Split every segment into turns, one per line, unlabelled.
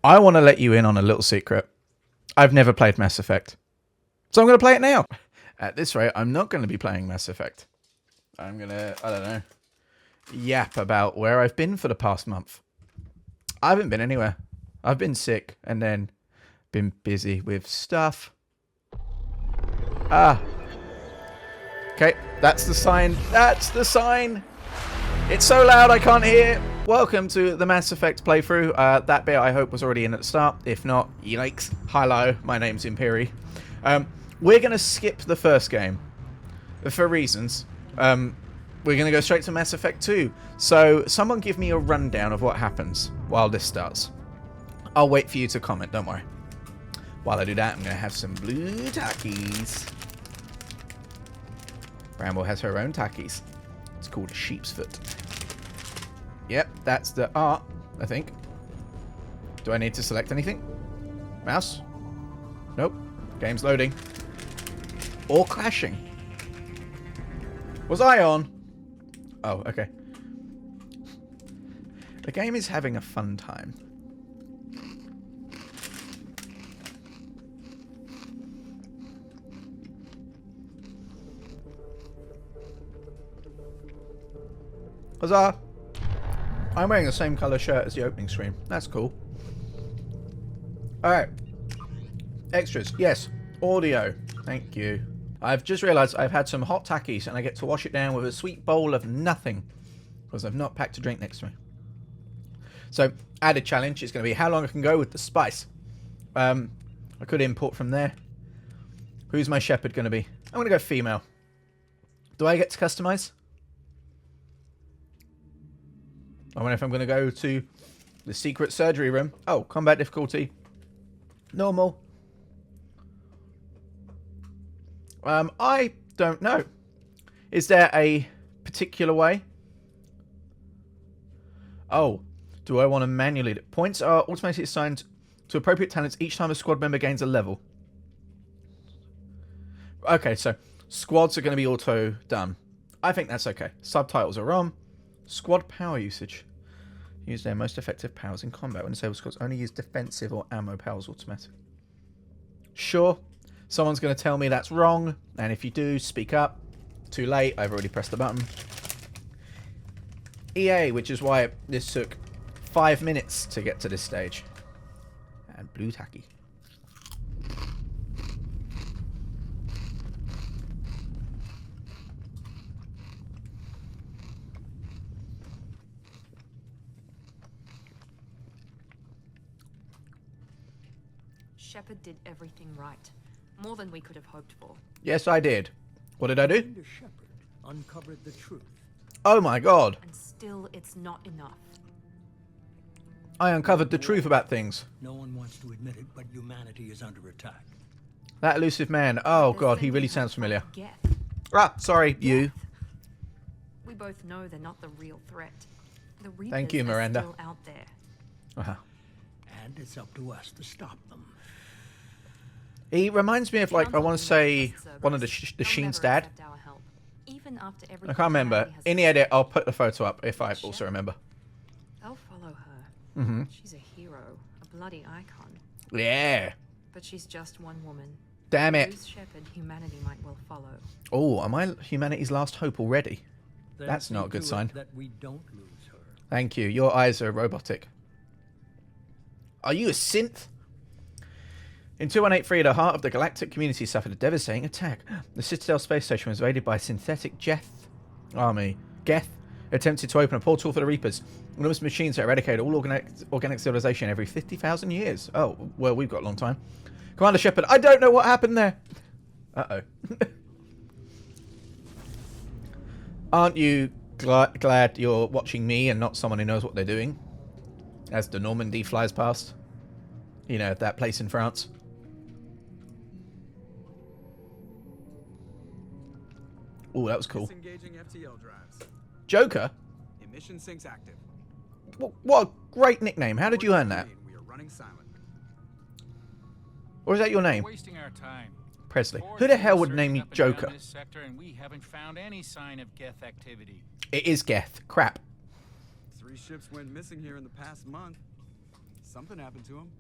I want to let you in on a little secret. I've never played Mass Effect. So I'm going to play it now. At this rate, I'm not going to be playing Mass Effect. I'm going to, I don't know, yap about where I've been for the past month. I haven't been anywhere. I've been sick and then been busy with stuff. Okay, that's the sign. That's the sign. It's so loud I can't hear. Welcome to the Mass Effect playthrough. That bit I hope was already in at the start. If not, yikes. Hello, my name's Imperi. We're going to skip the first game for reasons. We're going to go straight to Mass Effect 2. So someone give me a rundown of what happens while this starts. I'll wait for you to comment, don't worry. While I do that, I'm going to have some blue Takis. Bramble has her own Takis. It's called a sheep's foot. Yep, that's the art, I think. Do I need to select anything? Mouse? Nope. Game's loading. Or clashing. Was I on? Oh, okay. The game is having a fun time. Huzzah! I'm wearing the same colour shirt as the opening screen. That's cool. Alright. Extras. Yes. Audio. Thank you. I've just realised I've had some hot Takis and I get to wash it down with a sweet bowl of nothing. Because I've not packed a drink next to me. So, added challenge is going to be how long I can go with the spice. I could import from there. Who's my shepherd going to be? I'm going to go female. Do I get to customise? I wonder if I'm going to go to the secret surgery room. Oh, combat difficulty. Normal. I don't know. Is there a particular way? Oh, do I want to manually... Points are automatically assigned to appropriate talents each time a squad member gains a level. Okay, so squads are going to be auto done. I think that's okay. Subtitles are on. Squad power usage. Use their most effective powers in combat. When disabled squads only use defensive or ammo powers automatic. Sure. Someone's going to tell me that's wrong. And if you do, speak up. Too late. I've already pressed the button. EA, which is why this took 5 minutes to get to this stage. And blue tacky.
Shepard did everything right. More than we could have hoped for.
Yes, I did. What did I do?
Shepard uncovered the truth.
Oh my god.
And still, it's not enough.
I uncovered the truth about things.
No one wants to admit it, but humanity is under attack.
That elusive man. Oh god, he really sounds familiar. Ah, sorry, you.
We both know they're not the real threat. The Reapers
Thank you, Miranda.
are still out there.
Uh-huh.
And it's up to us to stop them.
He reminds me of, like, I want to say, one of the Sheen's dad. I can't remember. In the edit, I'll put the photo up if I also remember.
They'll follow her. She's a hero, a bloody icon.
Yeah.
But she's just one woman.
Damn it.
Whose shepherd humanity might well follow.
Oh, am I humanity's last hope already? That's not a good sign.
That we don't lose her.
Thank you. Your eyes are robotic. Are you a synth? In 2183, the heart of the galactic community suffered a devastating attack. The Citadel space station was invaded by a synthetic Geth army. Geth attempted to open a portal for the Reapers. Enormous machines that eradicate all organic civilization every 50,000 years. Oh, well, we've got a long time. Commander Shepard, I don't know what happened there. Uh-oh. Aren't you glad you're watching me and not someone who knows what they're doing? As the Normandy flies past. You know, that place in France. Oh, that was cool.
Disengaging FTL drives.
Joker?
Emission sinks active.
What a great nickname. How did you earn that?
We are running silent.
Or is that your name?
Wasting our time.
Presley. Who the hell would name you Joker?
This sector, and we haven't found any sign of Geth activity.
It is Geth. Crap.
3 ships went missing here in the past month. Something happened to him.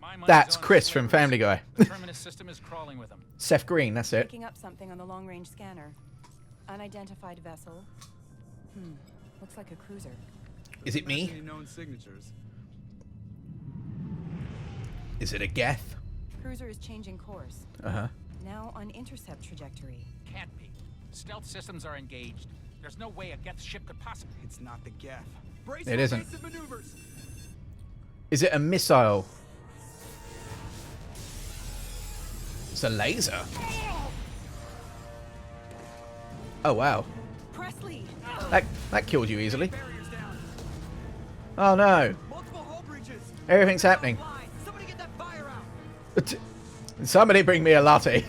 My money's
That's
on
Chris from
Slavers.
Family Guy.
The Terminus system is crawling with them.
Seth Green, that's it.
Picking up something on the long-range scanner. Unidentified vessel. Looks like a cruiser.
Is it me?
Any known signatures?
Is it a Geth?
Cruiser is changing course.
Uh-huh.
Now on intercept trajectory.
Can't be. Stealth systems are engaged. There's no way a Geth ship could possibly...
It's not the Geth. Brace
It
for
isn't.
evasive maneuvers.
Is it a missile? It's a laser. Oh, wow.
Presley!
That killed you easily.
Barriers down.
Oh, no.
Multiple hull breaches.
Everything's happening.
Line. Somebody get that fire out.
Somebody bring me a latte.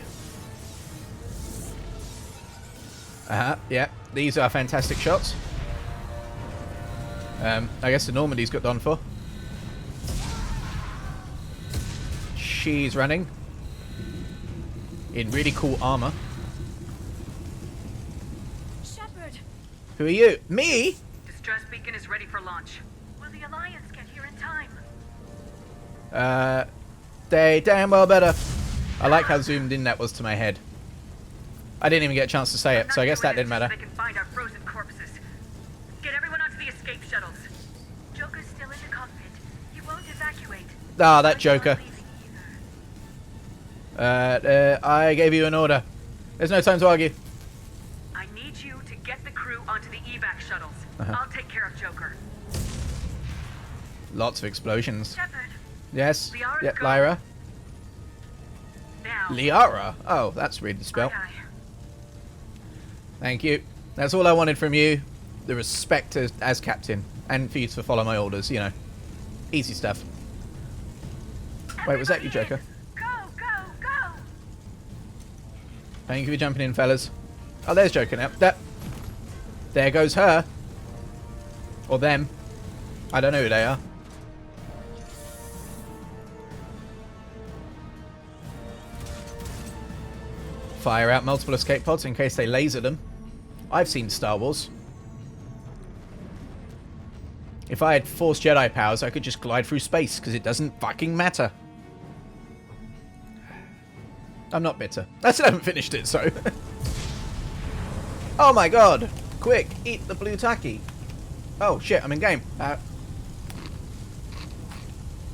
Uh-huh, yeah. These are fantastic shots. I guess the Normandy's got done for. She's running. In really cool armor.
Shepard!
Who are you? Me?
Distress beacon is ready for launch. Will the Alliance get here in time?
They damn well better. I like how zoomed in that was to my head. I didn't even get a chance to say it, so I guess that didn't matter.
They can find our frozen corpses. Get everyone onto the escape shuttles. Joker's still in the cockpit. He won't evacuate.
Ah, that
I'm not
Joker.
leaving either.
I gave you an order. There's no time to argue.
I need you to get the crew onto the evac shuttles.
Uh-huh.
I'll take care of Joker.
Lots of explosions.
Shepard,
Yes.
Liara,
Yep,
go.
Lyra.
now.
Liara? Oh, that's weird to spell.
Aye, aye.
Thank you. That's all I wanted from you. The respect as captain. And for you to follow my orders, you know. Easy stuff. Wait, was that you,
Everybody
Joker?
in. Go, go, go!
Thank you for jumping in, fellas. Oh, there's Joker now. There goes her. Or them. I don't know who they are. Fire out multiple escape pods in case they laser them. I've seen Star Wars. If I had Force Jedi powers, I could just glide through space, because it doesn't fucking matter. I'm not bitter. I still haven't finished it, so... Oh my god! Quick, eat the blue tacky. Oh shit, I'm in game.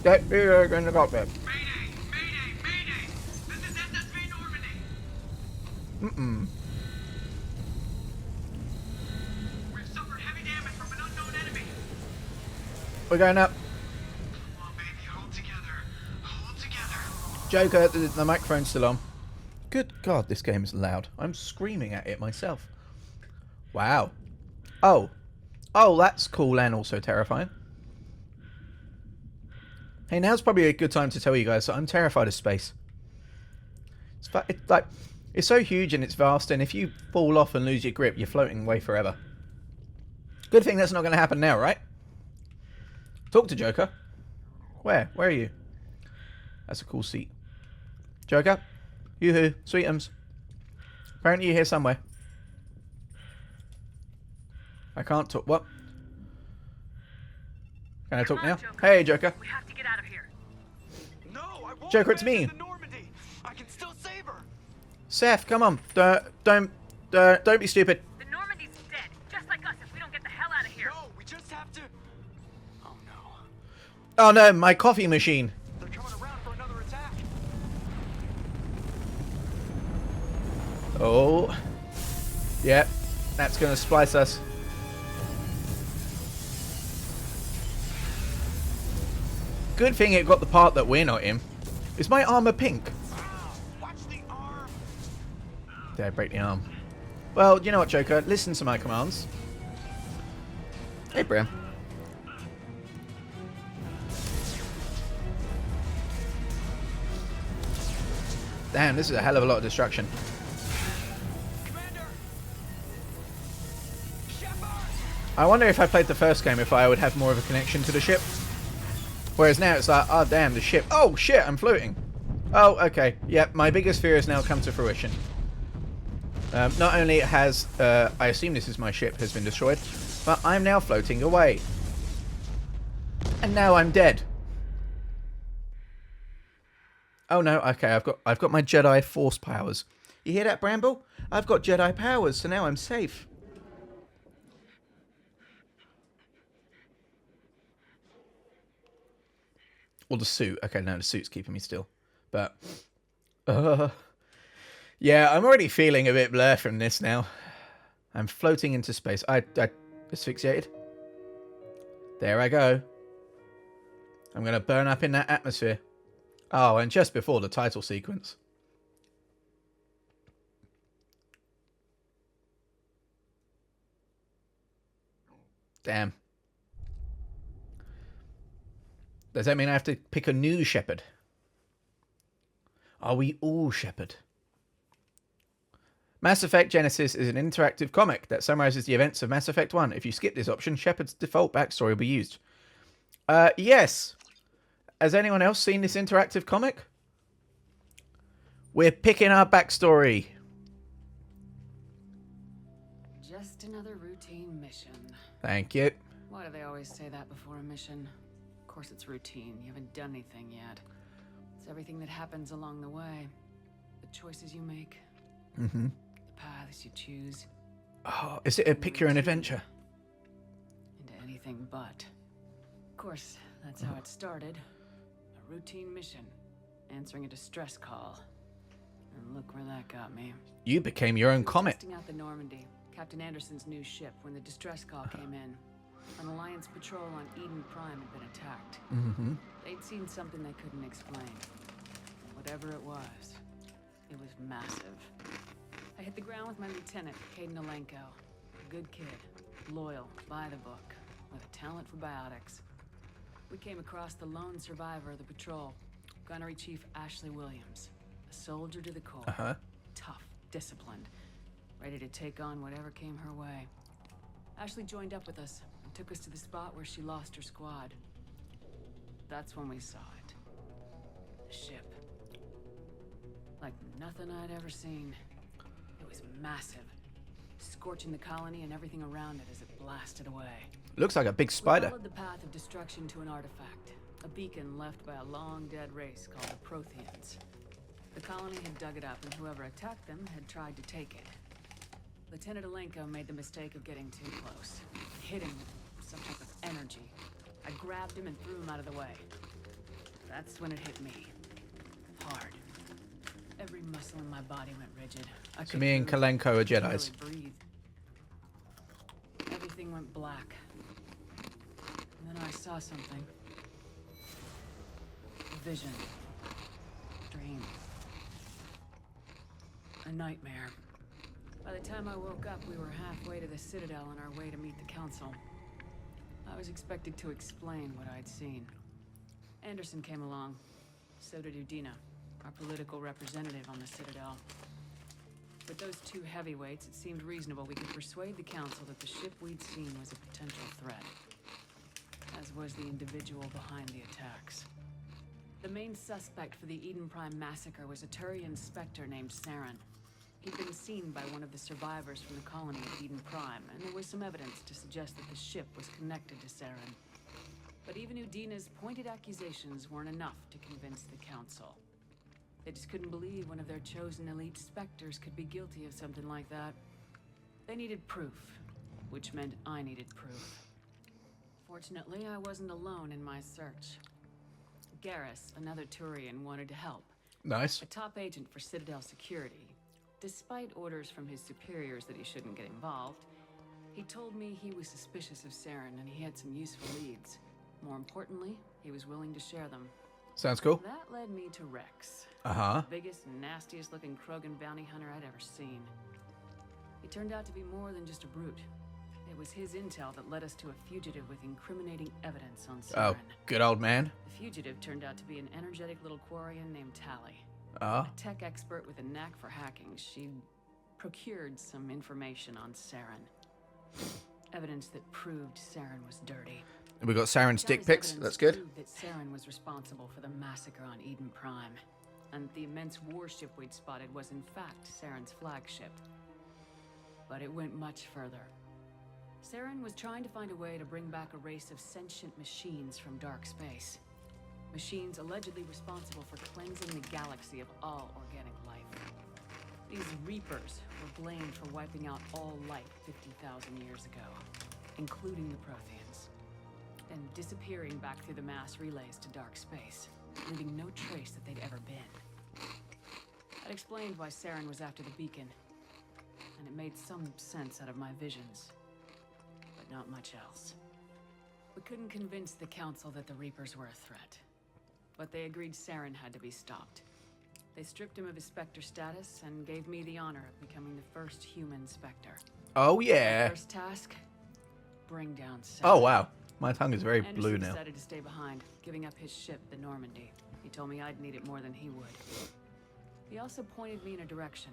Get here in the cockpit.
Mayday! Mayday! Mayday! This is SSV Normandy!
Mm-mm.
We've suffered heavy damage from an unknown enemy!
We're going up.
Come on, baby, hold together. Hold together.
Joker, the microphone's still on. Good god, this game is loud. I'm screaming at it myself. Wow. Oh. Oh, that's cool and also terrifying. Hey, now's probably a good time to tell you guys that I'm terrified of space. It's so huge and it's vast, and if you fall off and lose your grip, you're floating away forever. Good thing that's not going to happen now, right? Talk to Joker. Where? Where are you? That's a cool seat. Joker? Yoo-hoo. Sweetums. Apparently you're here somewhere. I can't talk. What? Can I talk
Come on,
now?
Joker.
Hey, Joker.
We have to get out of here.
No, I won't
Joker, it's me.
abandon the Normandy! I can still save her!
Seth, come on. Don't be stupid.
The Normandy's dead, just like us if we don't get the hell out of here.
No, we just have to... Oh no.
Oh no, my coffee machine.
They're coming around for another attack!
Oh. Yep. That's going to splice us. Good thing it got the part that we're not in. Is my armor pink?
Wow, watch the arm!
Did I break the arm? Well, you know what, Joker? Listen to my commands. Hey, Bram. Damn, this is a hell of a lot of destruction.
Commander! Shepard!
I wonder if I played the first game if I would have more of a connection to the ship. Whereas now it's like, oh damn, the ship. Oh shit, I'm floating. Oh, okay. Yep, my biggest fear has now come to fruition. Not only has, I assume this is my ship, has been destroyed, but I'm now floating away. And now I'm dead. Oh no, okay, I've got my Jedi Force powers. You hear that, Bramble? I've got Jedi powers, so now I'm safe. Or the suit. Okay, no, the suit's keeping me still. But, yeah, I'm already feeling a bit blur from this now. I'm floating into space. I asphyxiated. There I go. I'm going to burn up in that atmosphere. Oh, and just before the title sequence. Damn. Does that mean I have to pick a new Shepard? Are we all Shepard? Mass Effect Genesis is an interactive comic that summarizes the events of Mass Effect 1. If you skip this option, Shepard's default backstory will be used. Yes. Has anyone else seen this interactive comic? We're picking our backstory.
Just another routine mission.
Thank you.
Why do they always say that before a mission? Of course it's routine. You haven't done anything yet. It's everything that happens along the way. The choices you make.
Mm-hmm.
The paths you choose.
Oh, is it a pick your own adventure?
Into anything but. Of course, that's how it started. A routine mission. Answering a distress call. And look where that got me.
You became your own comic.
Testing out the Normandy, Captain Anderson's new ship, when the distress call came in. An Alliance patrol on Eden Prime had been attacked.
Mm-hmm.
They'd seen something they couldn't explain. Whatever it was massive. I hit the ground with my lieutenant, Caden Alenko. A good kid, loyal, by the book, with a talent for biotics. We came across the lone survivor of the patrol, Gunnery Chief Ashley Williams. A soldier to the core. Tough, disciplined, ready to take on whatever came her way. Ashley joined up with us and took us to the spot where she lost her squad. That's when we saw it. The ship. Like nothing I'd ever seen. It was massive, scorching the colony and everything around it as it blasted away.
Looks like a big spider.
We followed the path of destruction to an artifact, a beacon left by a long-dead race called the Protheans. The colony had dug it up, and whoever attacked them had tried to take it. Lieutenant Alenko made the mistake of getting too close. Hit him with some type of energy. I grabbed him and threw him out of the way. That's when it hit me. Hard. Every muscle in my body went rigid.
So me and Kalenko are Jedis.
Breathe. Everything went black. And then I saw something. A vision. Dream. A nightmare. By the time I woke up, we were halfway to the Citadel on our way to meet the Council. I was expected to explain what I'd seen. Anderson came along. So did Udina, our political representative on the Citadel. With those two heavyweights, it seemed reasonable we could persuade the Council that the ship we'd seen was a potential threat. As was the individual behind the attacks. The main suspect for the Eden Prime massacre was a Turian Spectre named Saren. He'd been seen by one of the survivors from the colony of Eden Prime, and there was some evidence to suggest that the ship was connected to Saren. But even Udina's pointed accusations weren't enough to convince the Council. They just couldn't believe one of their chosen elite Spectres could be guilty of something like that. They needed proof, which meant I needed proof. Fortunately, I wasn't alone in my search. Garrus, another Turian, wanted to help.
Nice.
A top agent for Citadel security. Despite orders from his superiors that he shouldn't get involved, he told me he was suspicious of Saren and he had some useful leads. More importantly, he was willing to share them.
Sounds cool.
That led me to Rex.
Uh-huh.
The biggest and nastiest looking Krogan bounty hunter I'd ever seen. He turned out to be more than just a brute. It was his intel that led us to a fugitive with incriminating evidence on Saren.
Oh, good old man.
The fugitive turned out to be an energetic little Quarian named Tali.
Ah.
A tech expert with a knack for hacking. She procured some information on Saren. Evidence that proved Saren was dirty.
We got Saren's dick pics. That's good.
Proved that Saren was responsible for the massacre on Eden Prime, and the immense warship we'd spotted was in fact Saren's flagship. But it went much further. Saren was trying to find a way to bring back a race of sentient machines from dark space. Machines allegedly responsible for cleansing the galaxy of all organic life. These Reapers were blamed for wiping out all life 50,000 years ago, including the Protheans, then disappearing back through the mass relays to dark space, leaving no trace that they'd ever been. That explained why Saren was after the beacon, and it made some sense out of my visions, but not much else. We couldn't convince the Council that the Reapers were a threat, but they agreed Saren had to be stopped. They stripped him of his Spectre status and gave me the honor of becoming the first human Spectre.
Oh
My
yeah.
first task, bring down Saren.
Oh wow. My tongue is very
Anderson
blue now.
decided to stay behind, giving up his ship, the Normandy. He told me I'd need it more than he would. He also pointed me in a direction.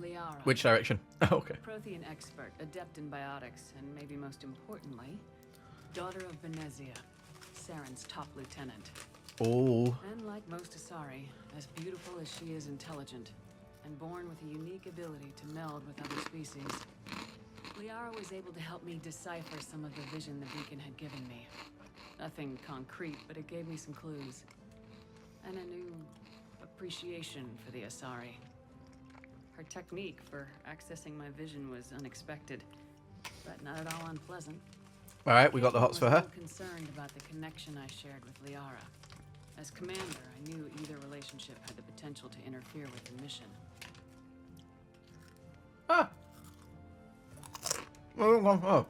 Liara.
Which direction? Oh, okay.
Prothean expert, adept in biotics, and maybe most importantly, daughter of Benezia, Saren's top lieutenant.
Oh.
And like most Asari, as beautiful as she is intelligent, and born with a unique ability to meld with other species, Liara was able to help me decipher some of the vision the beacon had given me. Nothing concrete, but it gave me some clues. And a new appreciation for the Asari. Her technique for accessing my vision was unexpected, but not at all unpleasant.
All right, we got the
I
hots
was
for her.
a little concerned about the connection I shared with Liara. As commander, I knew either relationship had the potential to interfere with the mission.
Ah. Oh.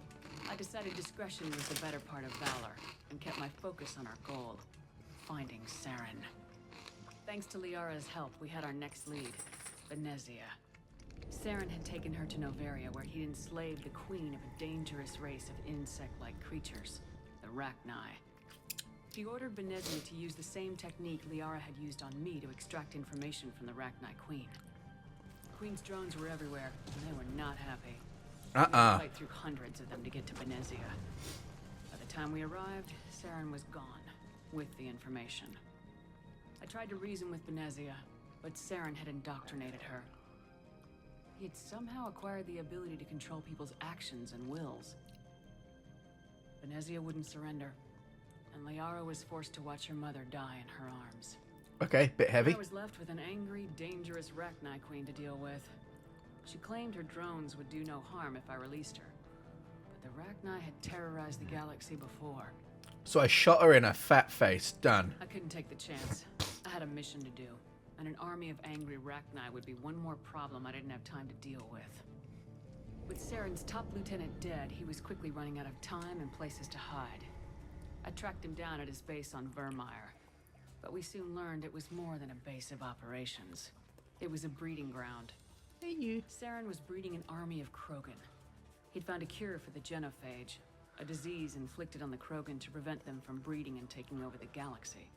I decided discretion was the better part of valor, and kept my focus on our goal, finding Saren. Thanks to Liara's help, we had our next lead, Benezia. Saren had taken her to Noveria, where he'd enslaved the queen of a dangerous race of insect-like creatures, the Rachni. He ordered Benezia to use the same technique Liara had used on me to extract information from the Rachni queen. The queen's drones were everywhere, and they were not happy. We had to fight through hundreds of them to get to Benezia. By the time we arrived, Saren was gone, with the information. I tried to reason with Benezia, but Saren had indoctrinated her. He had somehow acquired the ability to control people's actions and wills. Benezia wouldn't surrender, and Liara was forced to watch her mother die in her arms.
Okay, bit heavy.
I was left with an angry, dangerous Rachni queen to deal with. She claimed her drones would do no harm if I released her. But the Rachni had terrorized the galaxy before.
So I shot her in her fat face. Done.
I couldn't take the chance. I had a mission to do, and an army of angry Rachni would be one more problem I didn't have time to deal with. With Saren's top lieutenant dead, he was quickly running out of time and places to hide. I tracked him down at his base on Vermeer, but we soon learned it was more than a base of operations. It was a breeding ground.
Hey, you.
Saren was breeding an army of Krogan. He'd found a cure for the genophage, a disease inflicted on the Krogan to prevent them from breeding and taking over the galaxy.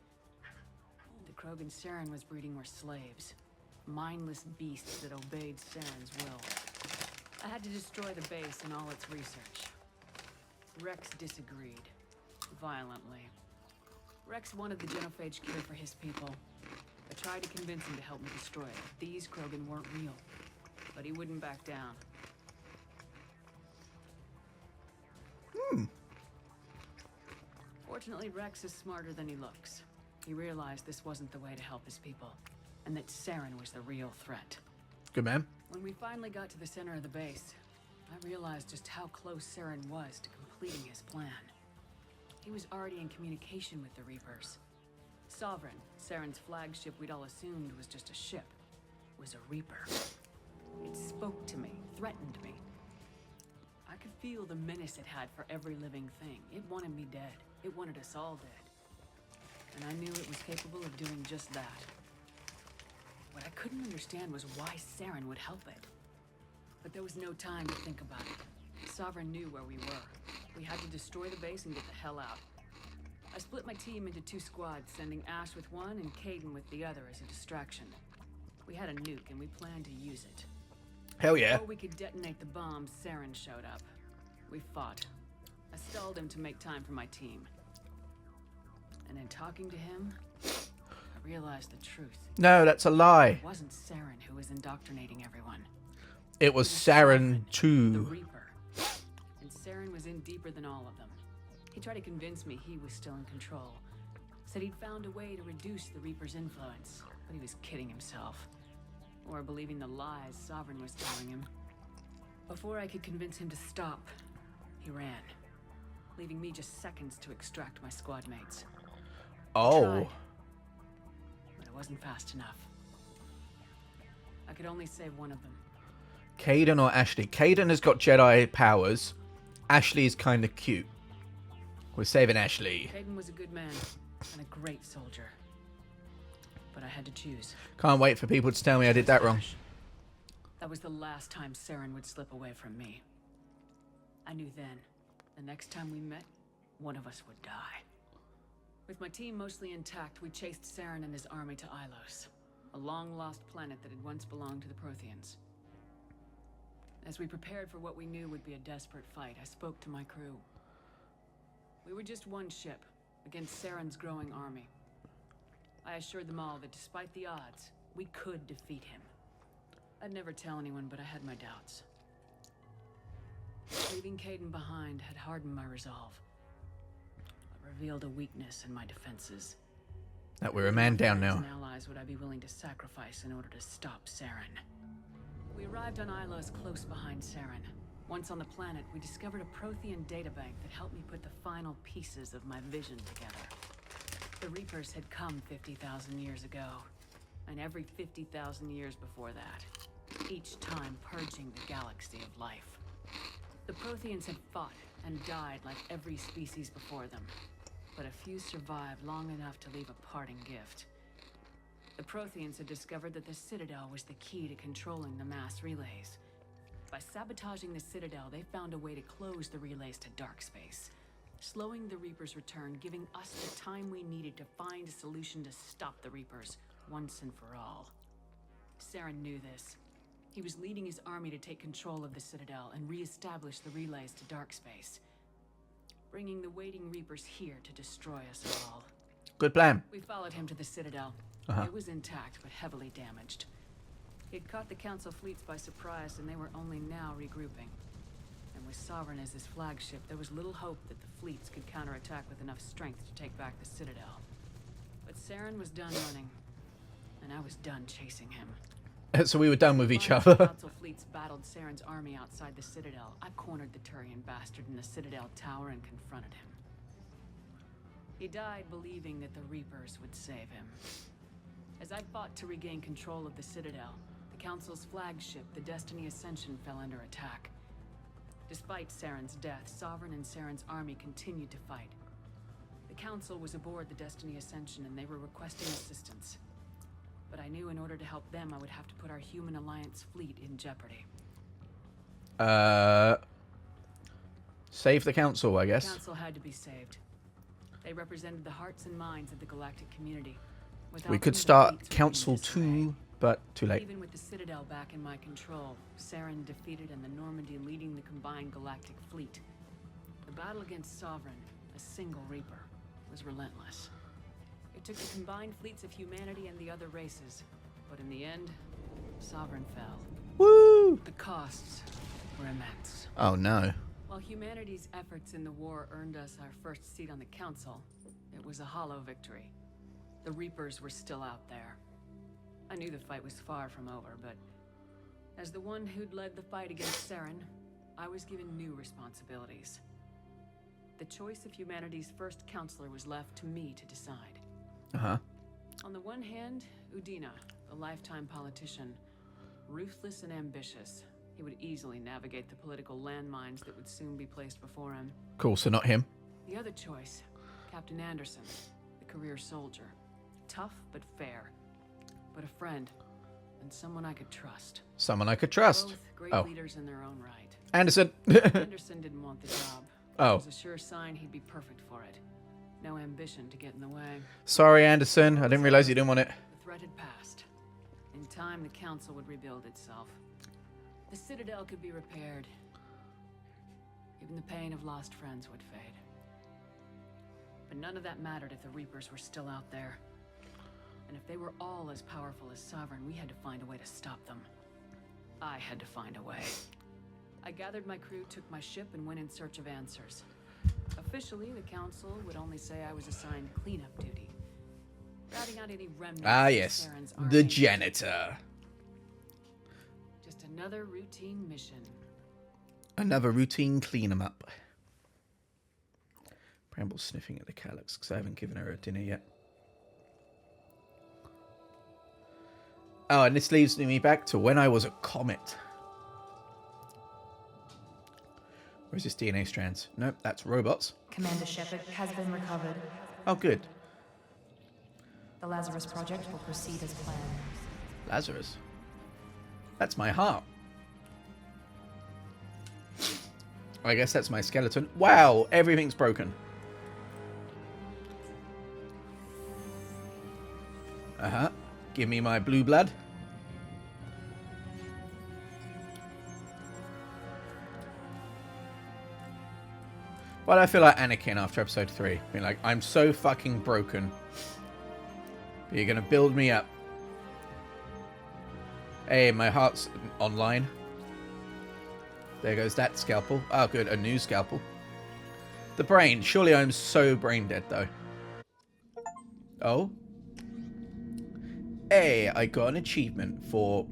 The Krogan Saren was breeding were slaves, mindless beasts that obeyed Saren's will. I had to destroy the base and all its research. Rex disagreed, violently. Rex wanted the genophage cure for his people. I tried to convince him to help me destroy it. These Krogan weren't real, but he wouldn't back down. Fortunately, Rex is smarter than he looks. He realized this wasn't the way to help his people, and that Saren was the real threat.
Good man.
When we finally got to the center of the base, I realized just how close Saren was to completing his plan. He was already in communication with the Reapers. Sovereign, Saren's flagship we'd all assumed was just a ship, was a Reaper. It spoke to me, threatened me. I could feel the menace it had for every living thing. It wanted me dead. It wanted us all dead. And I knew it was capable of doing just that. What I couldn't understand was why Saren would help it. But there was no time to think about it. Sovereign knew where we were. We had to destroy the base and get the hell out. I split my team into 2 squads, sending Ash with one and Caden with the other as a distraction. We had a nuke and we planned to use it.
Hell yeah.
Before we could detonate the bomb, Saren showed up. We fought. I stalled him to make time for my team. And in talking to him, I realized the truth.
No, that's a lie.
It wasn't Saren who was indoctrinating everyone.
It was Saren
The
too.
Reaper. And Saren was in deeper than all of them. He tried to convince me he was still in control. Said he'd found a way to reduce the Reaper's influence, but he was kidding himself. Or believing the lies Sovereign was telling him. Before I could convince him to stop, he ran, leaving me just seconds to extract my squad mates.
Oh.
Tried, but it wasn't fast enough. I could only save one of them.
Kaidan or Ashley? Kaidan has got Jedi powers. Ashley's kind of cute. We're saving Ashley.
Kaidan was a good man and a great soldier. But I had to choose.
Can't wait for people to tell me I did that wrong.
That was the last time Saren would slip away from me. I knew then, the next time we met, one of us would die. With my team mostly intact, we chased Saren and his army to Ilos, a long-lost planet that had once belonged to the Protheans. As we prepared for what we knew would be a desperate fight, I spoke to my crew. We were just one ship, against Saren's growing army. I assured them all that despite the odds, we could defeat him. I'd never tell anyone, but I had my doubts. Leaving Kaidan behind had hardened my resolve, but revealed a weakness in my defenses.
That we're a man down now.
And allies would I be willing to sacrifice in order to stop Saren? We arrived on Ilos close behind Saren. Once on the planet, we discovered a Prothean databank that helped me put the final pieces of my vision together. The Reapers had come 50,000 years ago, and every 50,000 years before that, each time purging the galaxy of life. The Protheans had fought and died like every species before them, but a few survived long enough to leave a parting gift. The Protheans had discovered that the Citadel was the key to controlling the mass relays. By sabotaging the Citadel, they found a way to close the relays to dark space, slowing the Reapers' return, giving us the time we needed to find a solution to stop the Reapers once and for all. Saren knew this. He was leading his army to take control of the Citadel and re-establish the relays to dark space, bringing the waiting Reapers here to destroy us all.
Good plan.
We followed him to the Citadel. It was intact, but heavily damaged. He'd caught the Council fleets by surprise, and they were only now regrouping. And with Sovereign as his flagship, there was little hope that the fleets could counterattack with enough strength to take back the Citadel. But Saren was done running, and I was done chasing him.
So we were done with each
While the
other.
Council fleets battled Saren's army outside the Citadel, I cornered the Turian bastard in the Citadel tower and confronted him. He died believing that the Reapers would save him. As I fought to regain control of the Citadel, the Council's flagship, the Destiny Ascension, fell under attack. Despite Saren's death, Sovereign and Saren's army continued to fight. The Council was aboard the Destiny Ascension and they were requesting assistance. But I knew in order to help them, I would have to put our Human Alliance fleet in jeopardy.
Save the council, I
The
guess.
Council had to be saved. They represented the hearts and minds of the galactic community. Without
We
them,
could
the
start
fleets would be
Council
in disarray.
2, but too late.
Even with the Citadel back in my control, Saren defeated and the Normandy leading the combined galactic fleet. The battle against Sovereign, a single Reaper, was relentless. It took the combined fleets of humanity and the other races, but in the end, Sovereign fell.
Woo!
The costs were immense.
Oh no.
While humanity's efforts in the war earned us our first seat on the Council, it was a hollow victory. The Reapers were still out there. I knew the fight was far from over, but as the one who'd led the fight against Saren, I was given new responsibilities. The choice of humanity's first counselor was left to me to decide.
Uh-huh.
On the one hand, Udina, a lifetime politician, ruthless and ambitious. He would easily navigate the political landmines that would soon be placed before him.
Cool, so not him.
The other choice, Captain Anderson, the career soldier. Tough but fair. But a friend, and someone I could trust.
Someone I could trust.
Both great
Oh.
leaders in their own right.
Anderson.
Anderson didn't want the job.
Oh.
It was a sure sign he'd be perfect for it. No ambition to get in the way.
Sorry, Anderson. I didn't realize you didn't want it.
The threat had passed. In time, the Council would rebuild itself. The Citadel could be repaired. Even the pain of lost friends would fade. But none of that mattered if the Reapers were still out there. And if they were all as powerful as Sovereign, we had to find a way to stop them. I had to find a way. I gathered my crew, took my ship, and went in search of answers. Officially, the Council would only say I was assigned cleanup duty, routing out any remnants.
Ah,
of
yes.
Saren's
The
army.
janitor.
Just another routine mission.
Another routine clean 'em up. Bramble's sniffing at the calyx because I haven't given her a dinner yet. Oh, and this leads me back to when I was a comet. Where's this DNA strands? Nope, that's robots.
Commander Shepard has been recovered.
Oh, good.
The Lazarus Project will proceed as planned.
Lazarus. That's my heart. I guess that's my skeleton. Wow, everything's broken. Uh-huh. Give me my blue blood. Well, I feel like Anakin after episode 3. Being like, I'm so fucking broken. But you're gonna build me up. Hey, my heart's online. There goes that scalpel. Oh, good. A new scalpel. The brain. Surely I'm so brain dead, though. Oh. Hey, I got an achievement for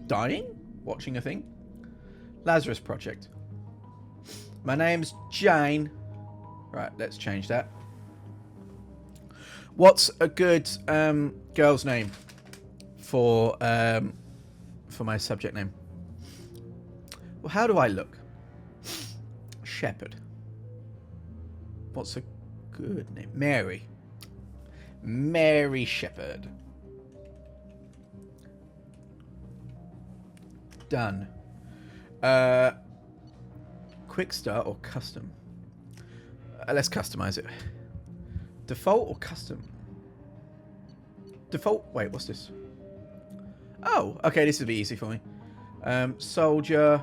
dying? Watching a thing? Lazarus Project. My name's Jane. Right, let's change that. What's a good girl's name for my subject name? Well, how do I look? Shepherd. What's a good name? Mary. Mary Shepherd. Done. Quick start or custom? Let's customize it. Default or custom? Default. Wait, what's this? Oh, okay. This will be easy for me. Soldier.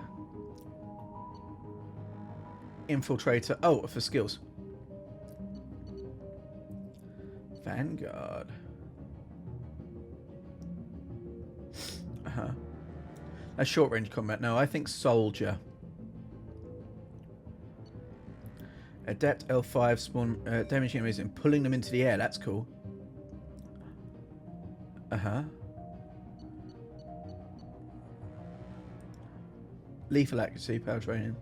Infiltrator. Oh, for skills. Vanguard. Uh-huh. A short range combat. No, I think soldier. Adept L5 spawn damaging enemies and pulling them into the air. That's cool. Uh-huh. Lethal accuracy, power training.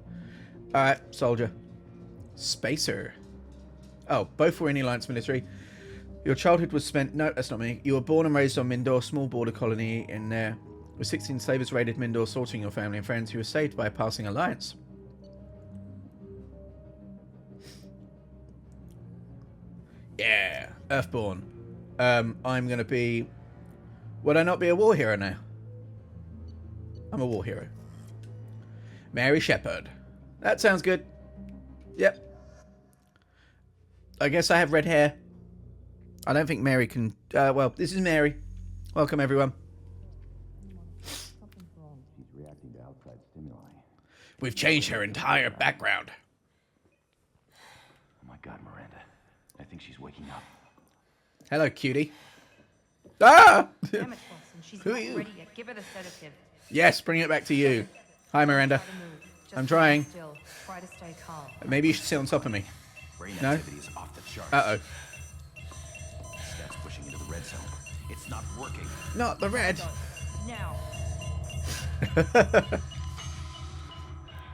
Alright, soldier. Spacer. Oh, both were in the Alliance military. Your childhood was spent... No, that's not me. You were born and raised on Mindor, small border colony in there. With 16 slavers raided Mindor, slaughtering your family and friends. You were saved by a passing alliance. Yeah, Earthborn. I'm going to be... Would I not be a war hero now? I'm a war hero. Mary Shepherd. That sounds good. Yep. I guess I have red hair. I don't think Mary can... well, this is Mary. Welcome, everyone.
She's reacting to outside stimuli.
We've changed her entire background.
Oh my god, Miranda. I think she's waking up.
Hello, cutie. Ah!
Damn it, Watson. She's
Who are
not
you?
ready yet. Give her the sedative.
Yes, bring it back to you. Hi, Miranda.
Try to move. Just
I'm trying.
stand Still. Try to stay calm.
Maybe you should sit on top of me.
Brain
No?
activity is off the charts.
Uh-oh.
Stats pushing into the red zone. It's not working.
Not the red.
Now.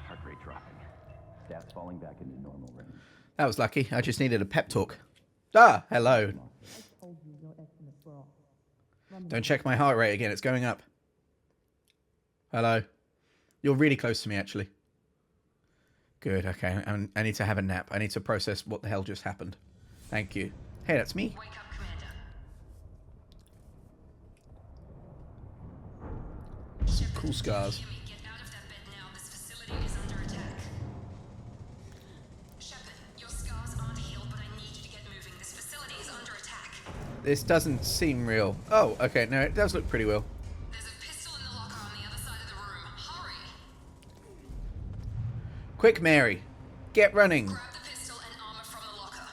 Heart rate dropping. Stats falling back into normal range.
That was lucky. I just needed a pep talk. Ah, hello. Don't check my heart rate again. It's going up. Hello. You're really close to me, actually. Good, okay. I need to have a nap. I need to process what the hell just happened. Thank you. Hey, that's me.
Wake up, Commander.
Some cool scars.
Get out of that bed now. This facility is under attack. Shepard, your scars aren't healed, but I need you to get moving. This facility is under attack.
This doesn't seem real. Oh, okay. No, it does look pretty real.
There's a pistol in the locker on the other side of the room. Hurry!
Quick, Mary. Get running.
Grab the pistol and armor from the locker.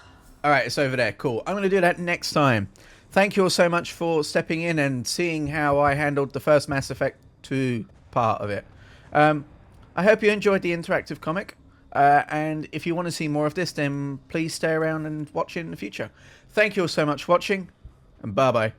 Alright, it's over there. Cool. I'm going to do that next time. Thank you all so much for stepping in and seeing how I handled the first Mass Effect 2 part of it. I hope you enjoyed the interactive comic. And if you want to see more of this, then please stay around and watch it in the future. Thank you all so much for watching. And bye-bye.